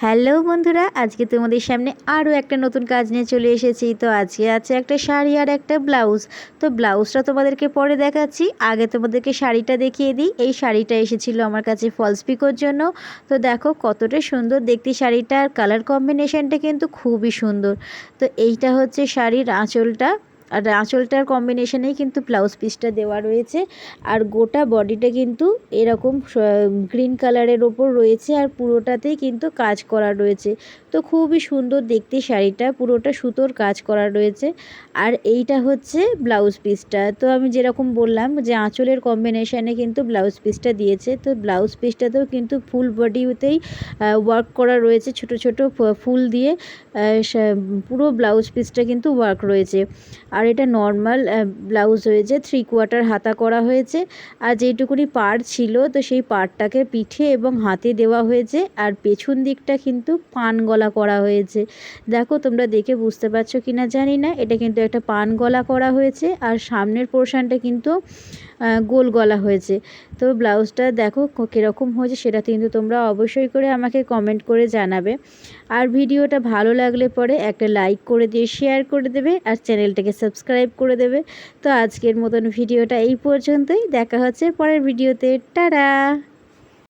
Hello বন্ধুরা, আজকে তোমাদের সামনে আরও একটা নতুন কাজ নিয়ে চলে এসেছি। তো আজকে আছে একটা শাড়ি আর একটা ব্লাউজ। তো ব্লাউজটা তোমাদেরকে পরে দেখাচ্ছি, আগে তোমাদেরকে শাড়িটা দেখিয়ে দিই। এই শাড়িটা এসেছিলো আমার কাছে ফলস পিকোর জন্য। তো দেখো কতটা সুন্দর দেখতে শাড়িটা, আর কালার কম্বিনেশনটা কিন্তু খুবই সুন্দর। তো এইটা হচ্ছে শাড়ির আঁচলটা, আর আঁচলটার কম্বিনেশনেই কিন্তু ব্লাউজ পিসটা দেওয়া রয়েছে। আর গোটা বডিটা কিন্তু এরকম গ্রিন কালারের ওপর রয়েছে, আর পুরোটাতেই কিন্তু কাজ করা রয়েছে। তো খুবই সুন্দর দেখতে শাড়িটা, পুরোটা সুতোর কাজ করা রয়েছে। আর এইটা হচ্ছে ব্লাউজ পিসটা। তো আমি যেরকম বললাম যে আঁচলের কম্বিনেশানে কিন্তু ব্লাউজ পিসটা দিয়েছে। তো ব্লাউজ পিসটাতেও কিন্তু ফুল বডিতেই ওয়ার্ক করা রয়েছে, ছোট ছোট ফুল দিয়ে পুরো ব্লাউজ পিসটা কিন্তু ওয়ার্ক রয়েছে। আর এটা নর্মাল ব্লাউজ হয়েছে, 3/4 হাতা করা হয়েছে। আর যেইটুকুনি পাড় ছিল তো সেই পাড়টাকে পিঠে এবং হাতে দেওয়া হয়েছে, আর পেছন দিকটা কিন্তু পান গলা করা হয়েছে। দেখো তোমরা দেখে বুঝতে পারছো কি না জানি না, এটা কিন্তু একটা পান গলা করা হয়েছে, আর সামনের পোর্শনটা কিন্তু গোল গলা হয়েছে। তো ব্লাউজটা দেখো কীরকম হয়েছে সেটা কিন্তু তোমরা অবশ্যই করে আমাকে কমেন্ট করে জানাবে। আর ভিডিওটা ভালো লাগলে পরে একটা লাইক করে দিয়ে শেয়ার করে দেবে, আর চ্যানেলটাকে সাবস্ক্রাইব করে দেবে। তো আজকের মতন ভিডিওটা এই পর্যন্তই, দেখা হচ্ছে পরের ভিডিওতে। টাটা।